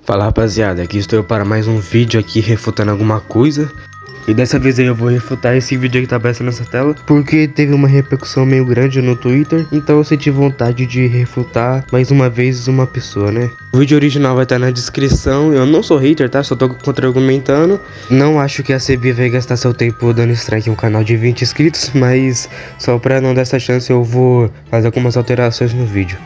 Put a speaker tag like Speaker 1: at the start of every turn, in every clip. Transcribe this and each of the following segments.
Speaker 1: Fala rapaziada, aqui estou eu para mais um vídeo aqui refutando alguma coisa. E dessa vez aí eu vou refutar esse vídeo que tá aparecendo nessa tela, porque teve uma repercussão meio grande no Twitter. Então eu senti vontade de refutar mais uma vez uma pessoa, né? O vídeo original vai estar na descrição. Eu não sou hater, tá? Só tô contra-argumentando. Não acho que a CB vai gastar seu tempo dando strike em um canal de 20 inscritos, mas só pra não dar essa chance eu vou fazer algumas alterações no vídeo.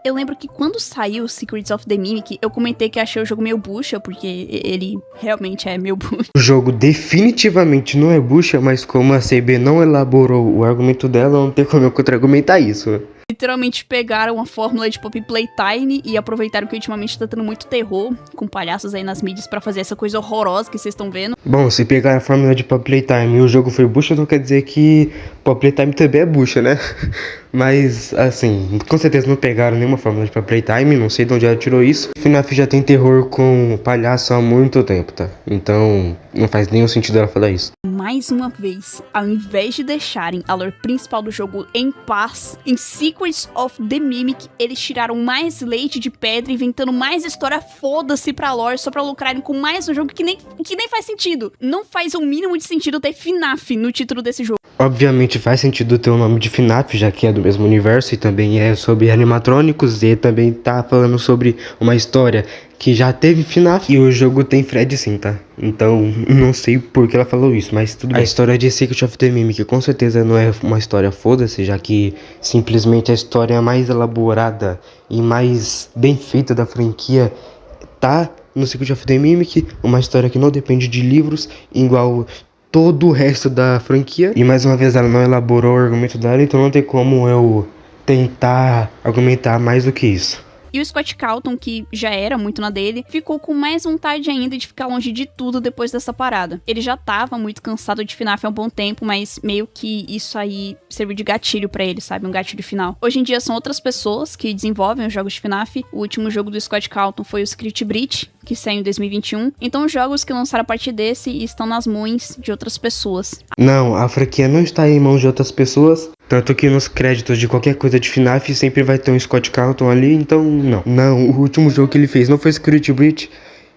Speaker 2: Eu lembro que quando saiu Secrets of the Mimic, eu comentei que achei o jogo meio bucha, porque ele realmente é meio bucha.
Speaker 1: O jogo definitivamente não é bucha, mas como a CB não elaborou o argumento dela, não tem como eu contra-argumentar isso.
Speaker 2: Literalmente pegaram a fórmula de Pop Playtime e aproveitaram que ultimamente tá tendo muito terror com palhaços aí nas mídias pra fazer essa coisa horrorosa que vocês estão vendo.
Speaker 1: Bom, se pegar a fórmula de Pop Playtime e o jogo foi bucha, não quer dizer que Pop Playtime também é bucha, né? Mas, assim, com certeza não pegaram nenhuma fórmula de Pop Playtime, não sei de onde ela tirou isso. O FNAF já tem terror com palhaço há muito tempo, tá? Então, não faz nenhum sentido ela falar isso.
Speaker 2: Mais uma vez, ao invés de deixarem a lore principal do jogo em paz, em Secrets of the Mimic, eles tiraram mais leite de pedra, inventando mais história foda-se pra lore, só pra lucrarem com mais um jogo que nem faz sentido. Não faz o mínimo de sentido ter FNAF no título desse jogo.
Speaker 1: Obviamente faz sentido ter o nome de FNAF, já que é do mesmo universo e também é sobre animatrônicos e também tá falando sobre uma história que já teve FNAF e o jogo tem Fred sim, tá? Então, não sei por que ela falou isso, mas tudo bem. A história de Secret of the Mimic com certeza não é uma história foda-se, já que simplesmente a história mais elaborada e mais bem feita da franquia tá no Secret of the Mimic, uma história que não depende de livros, igual todo o resto da franquia. E mais uma vez ela não elaborou o argumento dela, então não tem como eu tentar argumentar mais do que isso.
Speaker 2: E o Scott Cawthon, que já era muito na dele, ficou com mais vontade ainda de ficar longe de tudo depois dessa parada. Ele já tava muito cansado de FNAF há um bom tempo, mas meio que isso aí serviu de gatilho pra ele, sabe? Um gatilho final. Hoje em dia são outras pessoas que desenvolvem os jogos de FNAF. O último jogo do Scott Cawthon foi o Secret Breach, que saiu em 2021. Então os jogos que lançaram a partir desse estão nas mãos de outras pessoas.
Speaker 1: Não, a franquia não está em mãos de outras pessoas. Tanto que nos créditos de qualquer coisa de FNAF sempre vai ter um Scott Cawthon ali, então não. Não, o último jogo que ele fez não foi Secret Breach.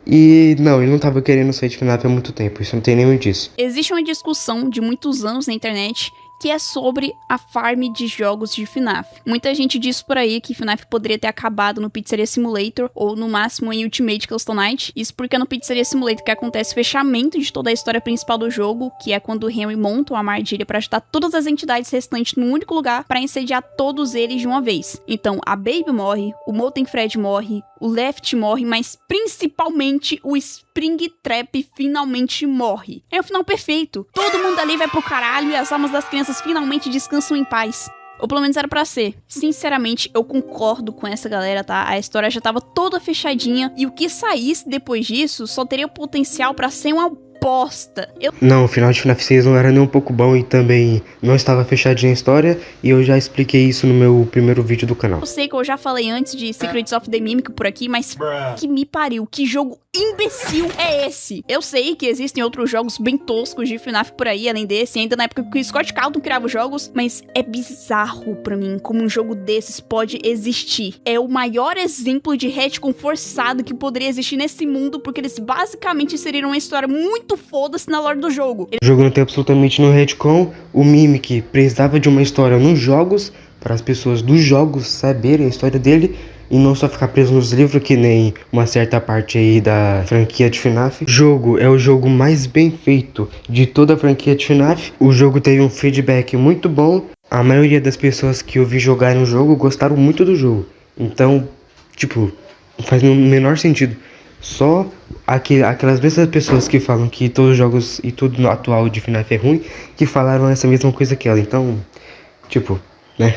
Speaker 1: E não, ele não tava querendo sair de FNAF há muito tempo, isso não tem nenhum disso.
Speaker 2: Existe uma discussão de muitos anos na internet que é sobre a farm de jogos de FNAF. Muita gente diz por aí que FNAF poderia ter acabado no Pizzeria Simulator ou no máximo em Ultimate Custom Night. Isso porque no Pizzeria Simulator que acontece o fechamento de toda a história principal do jogo, que é quando o Henry monta uma armadilha para ajudar todas as entidades restantes num único lugar para incendiar todos eles de uma vez. Então a Baby morre, o Molten Fred morre, o Left morre, mas principalmente o Springtrap finalmente morre. É o final perfeito. Todo mundo ali vai pro caralho e as almas das crianças finalmente descansam em paz. Ou pelo menos era pra ser. Sinceramente, eu concordo com essa galera, tá? A história já tava toda fechadinha e o que saísse depois disso só teria o potencial pra ser uma bosta.
Speaker 1: Não, o final de FNAF 6 não era nem um pouco bom e também não estava fechadinha a história, e eu já expliquei isso no meu primeiro vídeo do canal.
Speaker 2: Eu sei que eu já falei antes de Secrets of the Mimic por aqui, mas que me pariu, que jogo imbecil é esse? Eu sei que existem outros jogos bem toscos de FNAF por aí, além desse, ainda na época que o Scott Cawthon criava os jogos, mas é bizarro pra mim como um jogo desses pode existir. É o maior exemplo de retcon forçado que poderia existir nesse mundo, porque eles basicamente inseriram uma história muito foda-se na lore do jogo.
Speaker 1: O jogo não tem absolutamente no retcon. O Mimic precisava de uma história nos jogos, para as pessoas dos jogos saberem a história dele e não só ficar preso nos livros, que nem uma certa parte aí da franquia de FNAF. O jogo é o jogo mais bem feito de toda a franquia de FNAF. O jogo teve um feedback muito bom. A maioria das pessoas que eu vi jogarem o jogo gostaram muito do jogo. Então, tipo, não faz o menor sentido. Só aquelas mesmas pessoas que falam que todos os jogos e tudo no atual de FNAF é ruim, que falaram essa mesma coisa que ela. Então, tipo, né?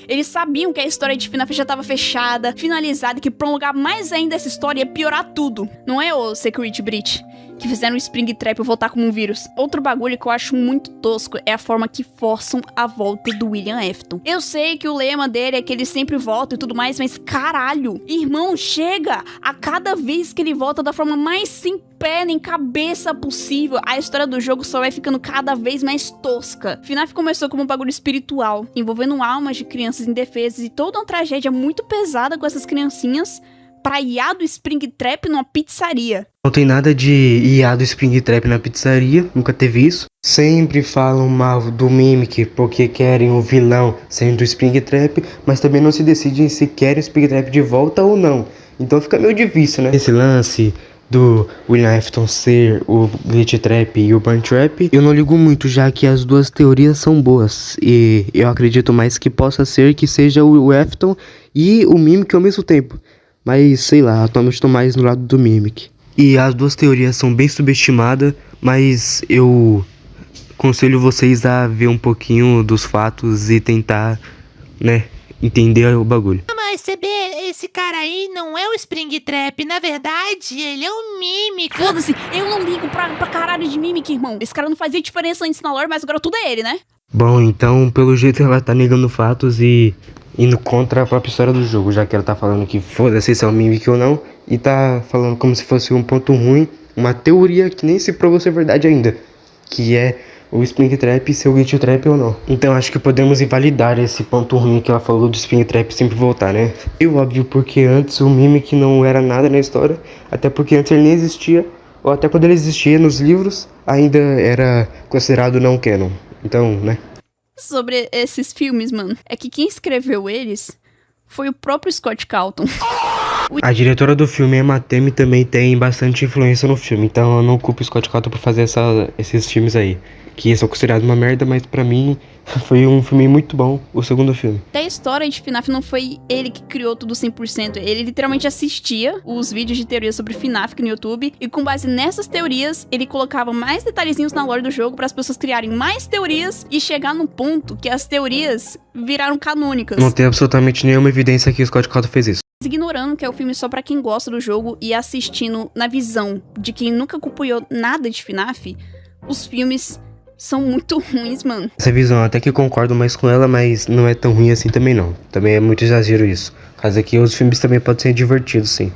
Speaker 2: Eles sabiam que a história de FNAF já tava fechada, finalizada, e que prolongar mais ainda essa história ia piorar tudo. Não é o Secret Breach? que fizeram o Springtrap voltar como um vírus. Outro bagulho que eu acho muito tosco é a forma que forçam a volta do William Afton. Eu sei que o lema dele é que ele sempre volta e tudo mais, mas caralho, irmão, chega! A cada vez que ele volta da forma mais sem pé nem cabeça possível, a história do jogo só vai ficando cada vez mais tosca. FNAF começou como um bagulho espiritual, envolvendo almas de crianças indefesas e toda uma tragédia muito pesada com essas criancinhas, pra IA do Springtrap numa pizzaria.
Speaker 1: Não tem nada de IA do Springtrap na pizzaria, nunca teve isso. Sempre falam mal do Mimic porque querem o vilão sendo o Springtrap, mas também não se decidem se querem o Springtrap de volta ou não. Então fica meio difícil, né? Esse lance do William Afton ser o Glitch Trap e o Burn Trap, eu não ligo muito, já que as duas teorias são boas. E eu acredito mais que possa ser que seja o Afton e o Mimic ao mesmo tempo. Mas, sei lá, atualmente estou mais no lado do Mimic. E as duas teorias são bem subestimadas, mas eu aconselho vocês a ver um pouquinho dos fatos e tentar, né, entender o bagulho.
Speaker 3: Mas CB, esse cara aí não é o Springtrap, na verdade, ele é um Mimic.
Speaker 2: Foda-se, eu não ligo pra caralho de Mimic, irmão. Esse cara não fazia diferença antes na lore, mas agora tudo é ele, né?
Speaker 1: Bom, então, pelo jeito ela tá negando fatos e indo contra a própria história do jogo, já que ela tá falando que foda-se se é um Mimic ou não, e tá falando como se fosse um ponto ruim, uma teoria que nem se provou ser verdade ainda, que é o Springtrap ser o Glitch Trap ou não. Então acho que podemos invalidar esse ponto ruim que ela falou do Springtrap sempre voltar, né? E óbvio, porque antes o Mimic não era nada na história, até porque antes ele nem existia, ou até quando ele existia nos livros, ainda era considerado não canon. Então, né?
Speaker 2: Sobre esses filmes, mano, é que quem escreveu eles foi o próprio Scott Calton.
Speaker 1: A diretora do filme, Emma Temme, também tem bastante influência no filme, então eu não culpo o Scott Calton por fazer esses filmes aí, que são considerados uma merda, mas pra mim foi um filme muito bom, o segundo filme.
Speaker 2: Até a história de FNAF não foi ele que criou tudo 100%, ele literalmente assistia os vídeos de teoria sobre FNAF no YouTube, e com base nessas teorias, ele colocava mais detalhezinhos na lore do jogo para as pessoas criarem mais teorias e chegar no ponto que as teorias viraram canônicas.
Speaker 1: Não tem absolutamente nenhuma evidência que o Scott Calton fez isso.
Speaker 2: Ignorando que é o filme só pra quem gosta do jogo e assistindo na visão de quem nunca acompanhou nada de FNAF, os filmes são muito ruins, mano.
Speaker 1: Essa visão, até que concordo mais com ela, mas não é tão ruim assim também não. Também é muito exagero isso. Caso aqui, os filmes também podem ser divertidos, sim.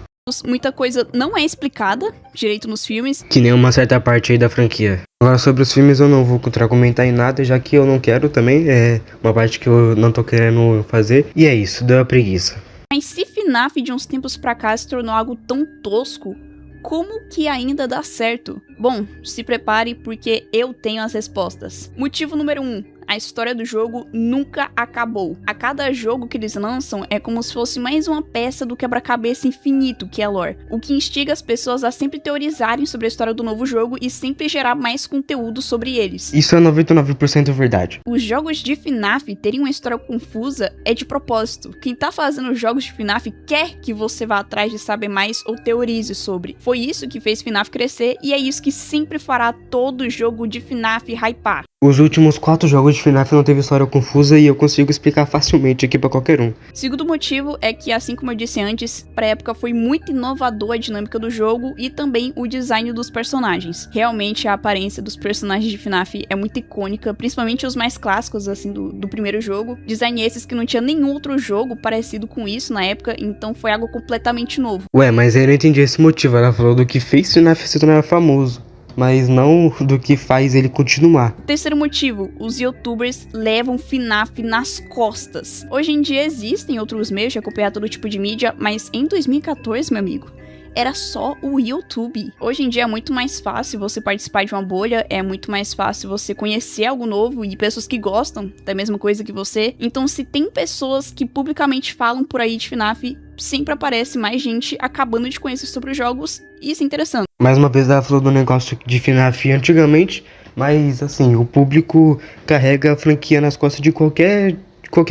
Speaker 2: Muita coisa não é explicada direito nos filmes.
Speaker 1: Que nem uma certa parte aí da franquia. Agora sobre os filmes eu não vou contra-argumentar em nada, já que eu não quero também. É uma parte que eu não tô querendo fazer. E é isso, deu a preguiça.
Speaker 2: Mas se FNAF de uns tempos pra cá se tornou algo tão tosco, como que ainda dá certo? Bom, se prepare porque eu tenho as respostas. Motivo número 1. A história do jogo nunca acabou. A cada jogo que eles lançam é como se fosse mais uma peça do quebra-cabeça infinito que é a lore, o que instiga as pessoas a sempre teorizarem sobre a história do novo jogo e sempre gerar mais conteúdo sobre eles.
Speaker 1: Isso é 99% verdade.
Speaker 2: Os jogos de FNAF terem uma história confusa é de propósito. Quem tá fazendo os jogos de FNAF quer que você vá atrás de saber mais ou teorize sobre. Foi isso que fez FNAF crescer e é isso que sempre fará todo jogo de FNAF hypar.
Speaker 1: Os últimos 4 jogos de FNAF não teve história confusa e eu consigo explicar facilmente aqui pra qualquer um.
Speaker 2: Segundo motivo é que, assim como eu disse antes, pra época foi muito inovador a dinâmica do jogo e também o design dos personagens. Realmente a aparência dos personagens de FNAF é muito icônica, principalmente os mais clássicos assim do primeiro jogo. Design esses que não tinha nenhum outro jogo parecido com isso na época, então foi algo completamente novo.
Speaker 1: Ué, mas eu não entendi esse motivo, ela falou do que fez FNAF se tornar famoso, mas não do que faz ele continuar.
Speaker 2: Terceiro motivo, os youtubers levam FNAF nas costas. Hoje em dia existem outros meios de acompanhar todo tipo de mídia, mas em 2014, meu amigo, era só o YouTube. Hoje em dia é muito mais fácil você participar de uma bolha, é muito mais fácil você conhecer algo novo e pessoas que gostam da mesma coisa que você. Então, se tem pessoas que publicamente falam por aí de FNAF, sempre aparece mais gente acabando de conhecer sobre os jogos e se interessando.
Speaker 1: Mais uma vez ela falou do negócio de FNAF antigamente, mas assim, o público carrega a franquia nas costas de qualquer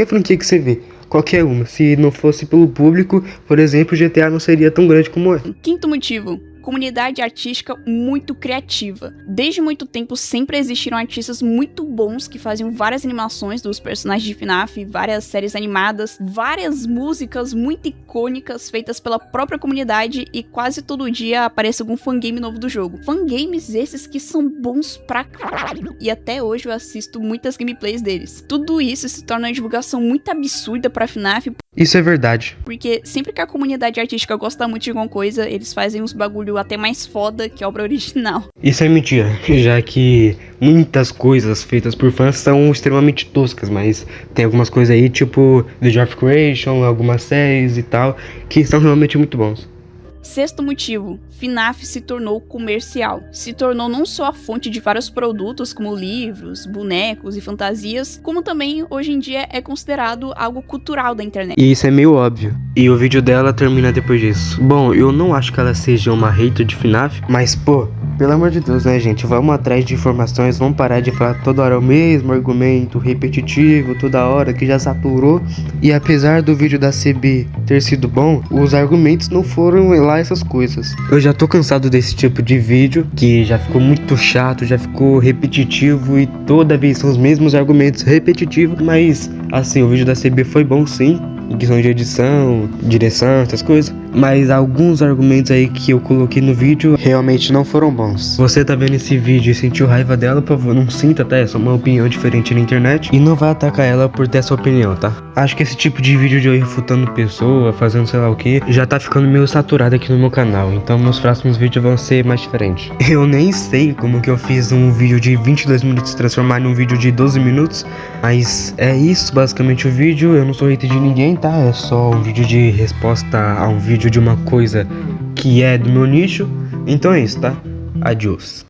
Speaker 1: franquia que você vê. Qualquer uma. Se não fosse pelo público, por exemplo, GTA não seria tão grande como é.
Speaker 2: Quinto motivo. comunidade artística muito criativa. Desde muito tempo sempre existiram artistas muito bons que faziam várias animações dos personagens de FNAF, várias séries animadas, várias músicas muito icônicas feitas pela própria comunidade e quase todo dia aparece algum fangame novo do jogo. Fangames esses que são bons pra caralho. E até hoje eu assisto muitas gameplays deles. Tudo isso se torna uma divulgação muito absurda pra FNAF.
Speaker 1: Isso é verdade.
Speaker 2: Porque sempre que a comunidade artística gosta muito de alguma coisa, eles fazem uns bagulho até mais foda que a obra original.
Speaker 1: Isso é mentira, já que muitas coisas feitas por fãs são extremamente toscas, mas tem algumas coisas aí, tipo The Jar of Creation, algumas séries e tal, que são realmente muito bons.
Speaker 2: Sexto motivo, FNAF se tornou comercial. Se tornou não só a fonte de vários produtos, como livros, bonecos e fantasias, como também, hoje em dia, é considerado algo cultural da internet.
Speaker 1: E isso é meio óbvio. E o vídeo dela termina depois disso. Bom, eu não acho que ela seja uma hater de FNAF, mas pô, pelo amor de Deus, né, gente? Vamos atrás de informações, vamos parar de falar toda hora o mesmo argumento repetitivo, toda hora, que já saturou. E apesar do vídeo da CB ter sido bom, os argumentos não foram lá essas coisas. Eu já tô cansado desse tipo de vídeo, que já ficou muito chato, já ficou repetitivo e toda vez são os mesmos argumentos repetitivos, mas assim, o vídeo da CB foi bom sim, em questão de edição, direção, essas coisas, mas alguns argumentos aí que eu coloquei no vídeo realmente não foram bons. Você tá vendo esse vídeo e sentiu raiva dela, por favor, não sinta, tá? É só uma opinião diferente na internet e não vai atacar ela por ter essa opinião, tá? Acho que esse tipo de vídeo de eu refutando pessoa, fazendo sei lá o que, já tá ficando meio saturado aqui no meu canal, então meus próximos vídeos vão ser mais diferentes. Eu nem sei como que eu fiz um vídeo de 22 minutos transformar em um vídeo de 12 minutos, mas é isso basicamente o vídeo. Eu não sou hater de ninguém, tá? É só um vídeo de resposta a um vídeo de uma coisa que é do meu nicho. Então é isso, tá? Adiós.